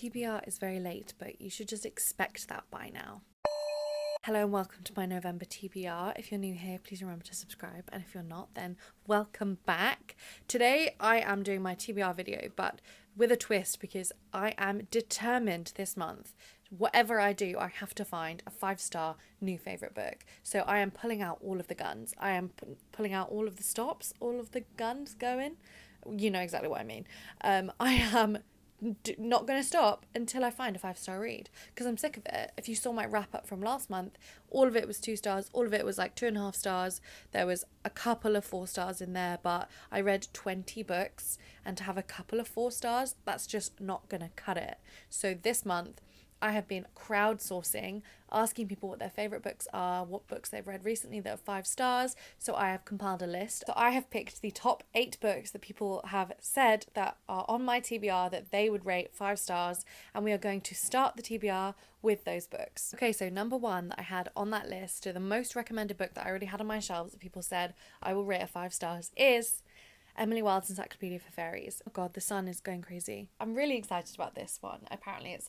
TBR is very late, but you should just expect that by now. Hello and welcome to my November TBR. If you're new here, please remember to subscribe, and if you're not, then welcome back. Today I am doing my TBR video, but with a twist, because I am determined this month, whatever I do, I have to find a 5-star new favourite book. So I am pulling out all of the guns. I am pulling out all of the stops, all of the guns going. You know exactly what I mean. I am not going to stop until I find a 5-star read, because I'm sick of it. If you saw my wrap up from last month, all of it was 2 stars, all of it was like 2.5 stars. There was a couple of 4 stars in there, but I read 20 books, and to have a couple of 4 stars, that's just not going to cut it. So this month I have been crowdsourcing, asking people what their favourite books are, what books they've read recently that are 5 stars. So I have compiled a list. So I have picked the top 8 books that people have said that are on my TBR that they would rate 5 stars, and we are going to start the TBR with those books. Okay, so number 1 that I had on that list, so the most recommended book that I already had on my shelves that people said I will rate a 5 stars, is Emily Wilde's Encyclopedia for Faeries. Oh god, the sun is going crazy. I'm really excited about this one. Apparently it's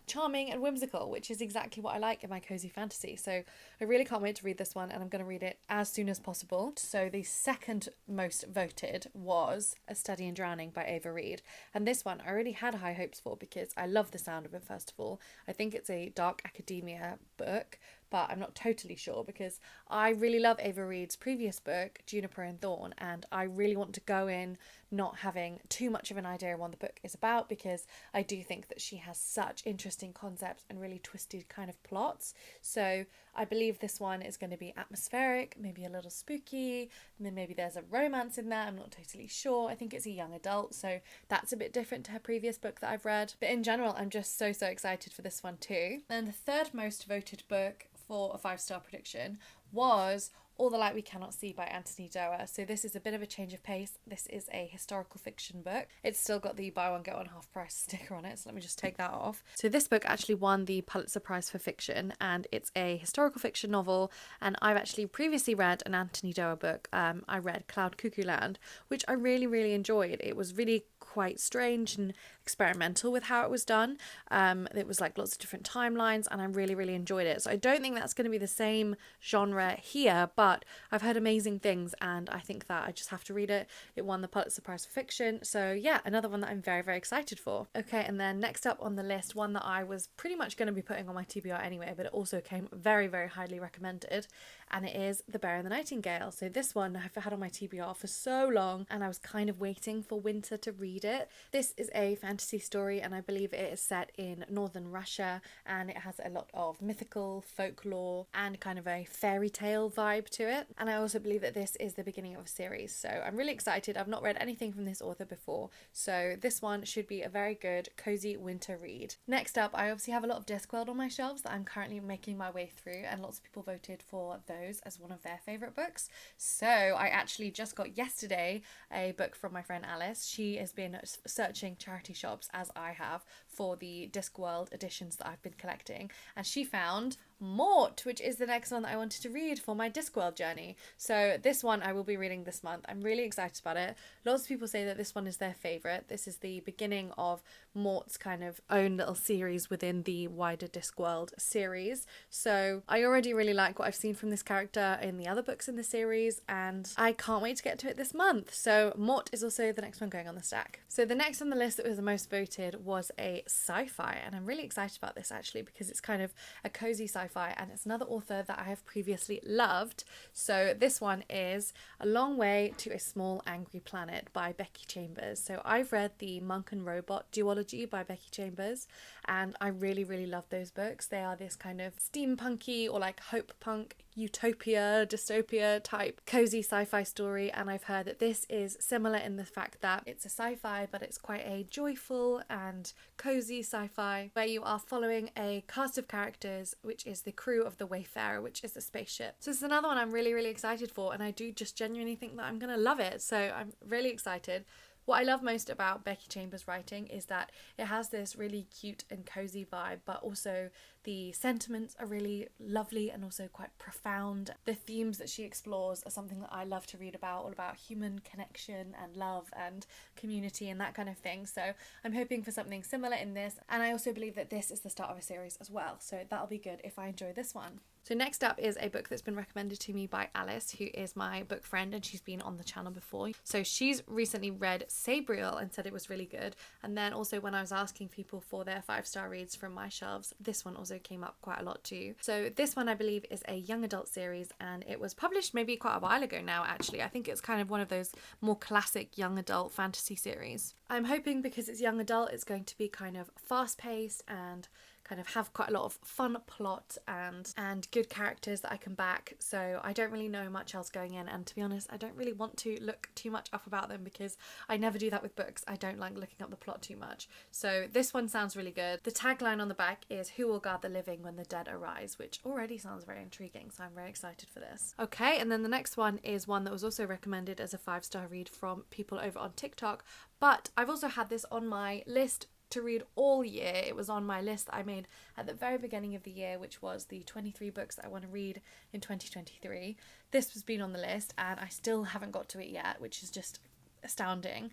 charming and whimsical, which is exactly what I like in my cozy fantasy. So I really can't wait to read this one, and I'm going to read it as soon as possible. So the second most voted was A Study in Drowning by Reid. And this one I already had high hopes for, because I love the sound of it, first of all. I think it's a dark academia book, but I'm not totally sure, because I really love Ava Reid's previous book, Juniper and Thorn, and I really want to go in not having too much of an idea of what the book is about, because I do think that she has such interesting concepts and really twisted kind of plots. So I believe this one is going to be atmospheric, maybe a little spooky, and then maybe there's a romance in there. I'm not totally sure. I think it's a young adult, so that's a bit different to her previous book that I've read. But in general, I'm just so excited for this one too. And the third most voted book for a 5-star prediction was All the Light We Cannot See by Anthony Doerr. So this is a bit of a change of pace. This is a historical fiction book. It's still got the buy one get one half price sticker on it, so let me just take that off. So this book actually won the Pulitzer Prize for fiction, and it's a historical fiction novel, and I've actually previously read an Anthony Doerr book. I read Cloud Cuckoo Land, which I really enjoyed. It was really quite strange and experimental with how it was done. It was like lots of different timelines, and I really enjoyed it. So I don't think that's going to be the same genre here, but I've heard amazing things, and I think that I just have to read it. It won the Pulitzer Prize for fiction, so yeah, another one that I'm very excited for. Okay, and then next up on the list, one that I was pretty much going to be putting on my TBR anyway, but it also came very highly recommended, and it is The Bear and the Nightingale. So this one I've had on my TBR for so long, and I was kind of waiting for winter to read it. This is a fantasy story, and I believe it is set in northern Russia, and it has a lot of mythical folklore and kind of a fairy tale vibe to it. And I also believe that this is the beginning of a series, so I'm really excited. I've not read anything from this author before, so this one should be a very good cozy winter read. Next up, I obviously have a lot of Discworld on my shelves that I'm currently making my way through, and lots of people voted for those as one of their favourite books. So I actually just got yesterday a book from my friend Alice. She has been searching charity shops, as I have, for the Discworld editions that I've been collecting, and she found Mort, which is the next one that I wanted to read for my Discworld journey. So this one I will be reading this month. I'm really excited about it. Lots of people say that this one is their favourite. This is the beginning of Mort's kind of own little series within the wider Discworld series. So I already really like what I've seen from this character in the other books in the series, and I can't wait to get to it this month. So Mort is also the next one going on the stack. So the next on the list that was the most voted was a sci-fi, and I'm really excited about this actually, because it's kind of a cozy sci-fi, and it's another author that I have previously loved. So this one is A Long Way to a Small Angry Planet by Becky Chambers. So I've read the Monk and Robot duology by Becky Chambers, and I really love those books. They are this kind of steampunky or like hope punk, utopia, dystopia type cozy sci-fi story, and I've heard that this is similar in the fact that it's a sci-fi, but it's quite a joyful and cozy sci-fi where you are following a cast of characters, which is the crew of the Wayfarer, which is a spaceship. So it's another one I'm really excited for, and I do just genuinely think that I'm gonna love it, so I'm really excited. What I love most about Becky Chambers' writing is that it has this really cute and cozy vibe, but also the sentiments are really lovely and also quite profound. The themes that she explores are something that I love to read about, all about human connection and love and community and that kind of thing. So I'm hoping for something similar in this, and I also believe that this is the start of a series as well, so that'll be good if I enjoy this one. So next up is a book that's been recommended to me by Alice, who is my book friend, and she's been on the channel before. So she's recently read Sabriel and said it was really good. And then also when I was asking people for their 5-star reads from my shelves, this one also came up quite a lot too. So this one I believe is a young adult series, and it was published maybe quite a while ago now actually. I think it's kind of one of those more classic young adult fantasy series. I'm hoping because it's young adult it's going to be kind of fast paced and kind of have quite a lot of fun plot and good characters that I can back. So I don't really know much else going in, and to be honest I don't really want to look too much up about them because I never do that with books. I don't like looking up the plot too much. So this one sounds really good. The tagline on the back is "Who will guard the living when the dead arise," which already sounds very intriguing, so I'm very excited for this. Okay, and then the next one is one that was also recommended as a 5-star read from people over on TikTok, but I've also had this on my list to read all year. It was on my list that I made at the very beginning of the year, which was the 23 books that I want to read in 2023. This has been on the list and I still haven't got to it yet, which is just astounding.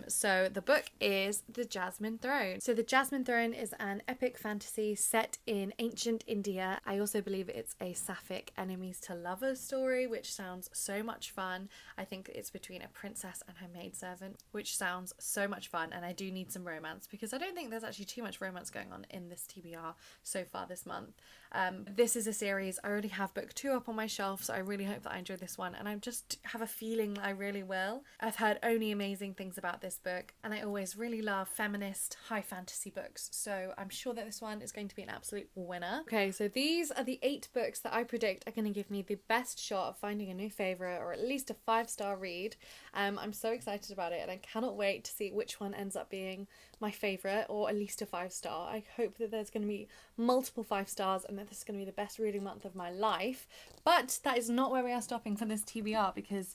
So the book is The Jasmine Throne. So The Jasmine Throne is an epic fantasy set in ancient India. I also believe it's a sapphic enemies to lovers story, which sounds so much fun. I think it's between a princess and her maidservant, which sounds so much fun, and I do need some romance because I don't think there's actually too much romance going on in this TBR so far this month. This is a series, I already have book 2 up on my shelf, so I really hope that I enjoy this one, and I just have a feeling I really will. I've heard only amazing things about this book, and I always really love feminist high fantasy books, so I'm sure that this one is going to be an absolute winner. Okay, so these are the 8 books that I predict are going to give me the best shot of finding a new favourite, or at least a 5-star read. I'm so excited about it, and I cannot wait to see which one ends up being my favourite, or at least a 5-star. I hope that there's going to be multiple 5 stars and that this is going to be the best reading month of my life, but that is not where we are stopping for this TBR, because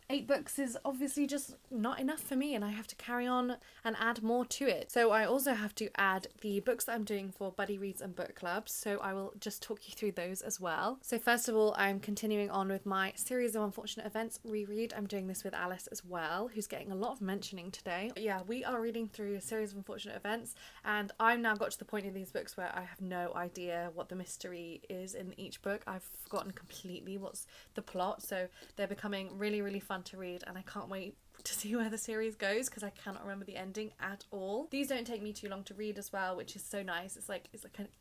8 books is obviously just not enough for me, and I have to carry on and add more to it. So I also have to add the books that I'm doing for buddy reads and book clubs, so I will just talk you through those as well. So first of all, I'm continuing on with my series of unfortunate events reread. I'm doing this with Alice as well, who's getting a lot of mentioning today. But yeah, we are reading through a series of unfortunate events, and I've now got to the point in these books where I have no idea what the mystery is in each book. I've forgotten completely what's the plot, so they're becoming really, really fun to read, and I can't wait to see where the series goes because I cannot remember the ending at all. These don't take me too long to read as well, which is so nice. It's like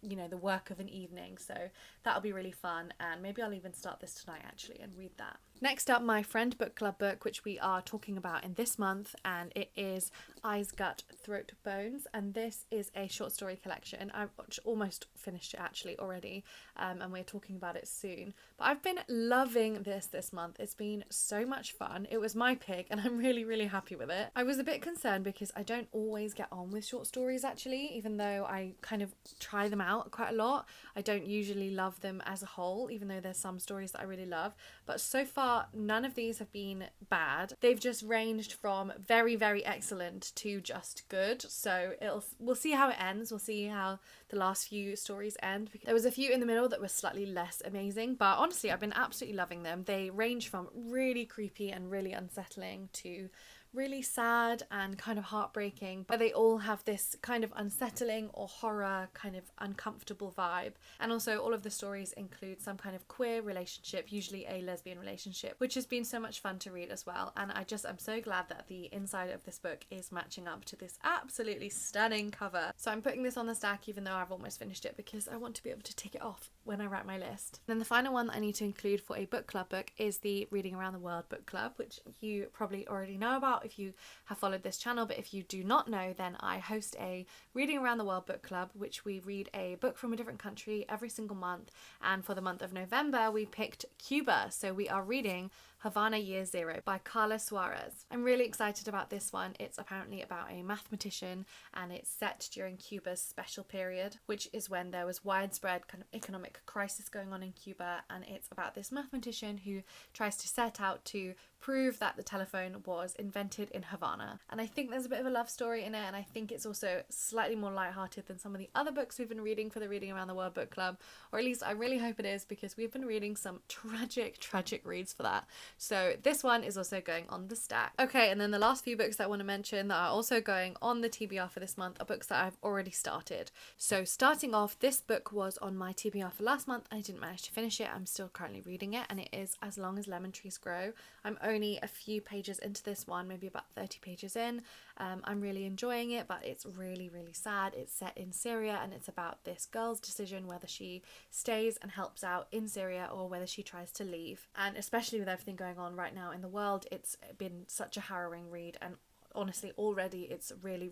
you know, the work of an evening, so that'll be really fun, and maybe I'll even start this tonight actually and read that. Next up, my friend book club book, which we are talking about in this month, and it is Eyes, Gut, Throat, Bones, and this is a short story collection. I've almost finished it actually already, and we're talking about it soon, but I've been loving this month. It's been so much fun. It was my pick and I'm really happy with it. I was a bit concerned because I don't always get on with short stories actually, even though I kind of try them out quite a lot. I don't usually love them as a whole, even though there's some stories that I really love, but so far none of these have been bad. They've just ranged from very excellent to just good, so we'll see how it ends. We'll see how the last few stories end. There was a few in the middle that were slightly less amazing, but honestly I've been absolutely loving them. They range from really creepy and really unsettling to really sad and kind of heartbreaking, but they all have this kind of unsettling or horror kind of uncomfortable vibe. And also all of the stories include some kind of queer relationship, usually a lesbian relationship, which has been so much fun to read as well. And I'm so glad that the inside of this book is matching up to this absolutely stunning cover. So I'm putting this on the stack even though I've almost finished it, because I want to be able to tick it off when I write my list. Then the final one that I need to include for a book club book is the Reading Around the World book club, which you probably already know about if you have followed this channel, but if you do not know, then I host a Reading Around the World book club, which we read a book from a different country every single month, and for the month of November we picked Cuba, so we are reading Havana Year Zero by Carla Suarez. I'm really excited about this one. It's apparently about a mathematician, and it's set during Cuba's special period, which is when there was widespread kind of economic crisis going on in Cuba, and it's about this mathematician who tries to set out to prove that the telephone was invented invented in Havana. And I think there's a bit of a love story in it, and I think it's also slightly more lighthearted than some of the other books we've been reading for the Reading Around the World book club, or at least I really hope it is, because we've been reading some tragic reads for that. So this one is also going on the stack. Okay, and then the last few books that I want to mention that are also going on the TBR for this month are books that I've already started. So starting off, this book was on my TBR for last month. I didn't manage to finish it. I'm still currently reading it, and it is As Long as Lemon Trees Grow. I'm only a few pages into this one, maybe about 30 pages in. I'm really enjoying it, but it's really sad. It's set in Syria, and it's about this girl's decision whether she stays and helps out in Syria or whether she tries to leave. And especially with everything going on right now in the world, it's been such a harrowing read, and honestly already it's really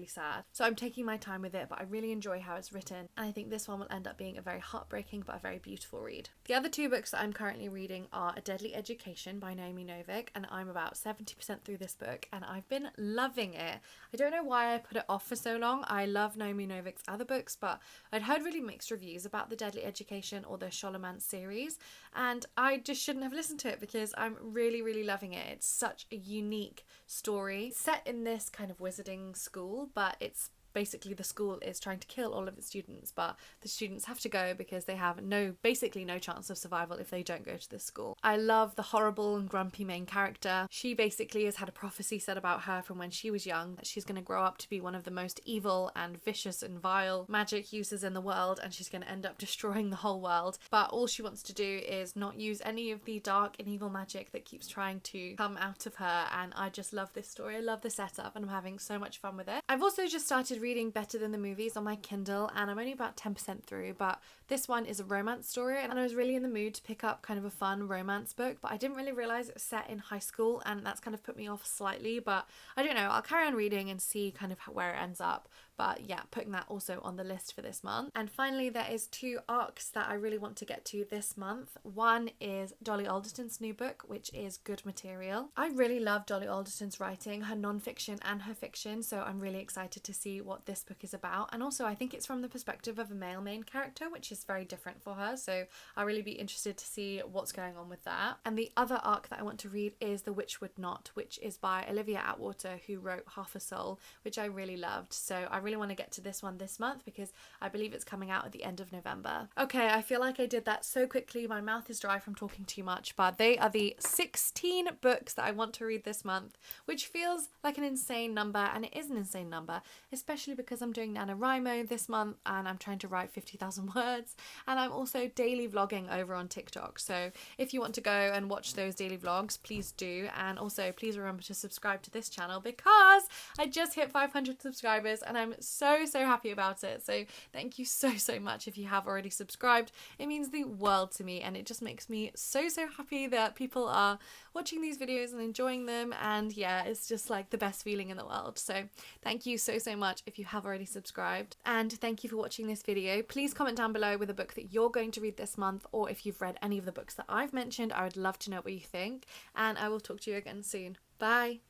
sad. So I'm taking my time with it, but I really enjoy how it's written, and I think this one will end up being a very heartbreaking but a very beautiful read. The other two books that I'm currently reading are A Deadly Education by Naomi Novik, and I'm about 70% through this book and I've been loving it. I don't know why I put it off for so long. I love Naomi Novik's other books, but I'd heard really mixed reviews about The Deadly Education or the Sholomance series, and I just shouldn't have listened to it because I'm really loving it. It's such a unique story set in this kind of wizarding school, but it's basically the school is trying to kill all of its students, but the students have to go because they have basically no chance of survival if they don't go to this school. I love the horrible and grumpy main character. She basically has had a prophecy said about her from when she was young that she's going to grow up to be one of the most evil and vicious and vile magic users in the world, and she's going to end up destroying the whole world. But all she wants to do is not use any of the dark and evil magic that keeps trying to come out of her, and I just love this story. I love the setup and I'm having so much fun with it. I've also just started reading Better Than the Movies on my Kindle, and I'm only about 10% through, but this one is a romance story, and I was really in the mood to pick up kind of a fun romance book, but I didn't really realise it was set in high school, and that's kind of put me off slightly, but I don't know, I'll carry on reading and see kind of where it ends up. But yeah, putting that also on the list for this month. And finally, there is two arcs that I really want to get to this month. One is Dolly Alderton's new book, which is Good Material. I really love Dolly Alderton's writing, her non-fiction and her fiction, so I'm really excited to see what this book is about. And also I think it's from the perspective of a male main character, which is very different for her, so I'll really be interested to see what's going on with that. And the other arc that I want to read is The Witchwood Knot, which is by Olivia Atwater, who wrote Half a Soul, which I really loved. So I really want to get to this one this month because I believe it's coming out at the end of November. Okay, I feel like I did that so quickly. My mouth is dry from talking too much, but they are the 16 books that I want to read this month, which feels like an insane number, and it is an insane number, especially because I'm doing NaNoWriMo this month and I'm trying to write 50,000 words, and I'm also daily vlogging over on TikTok. So if you want to go and watch those daily vlogs, please do, and also please remember to subscribe to this channel because I just hit 500 subscribers and I'm so happy about it. So thank you so much if you have already subscribed. It means the world to me, and it just makes me so happy that people are watching these videos and enjoying them, and yeah, it's just like the best feeling in the world. So thank you so much if you have already subscribed, and thank you for watching this video. Please comment down below with a book that you're going to read this month, or if you've read any of the books that I've mentioned. I would love to know what you think, and I will talk to you again soon. Bye.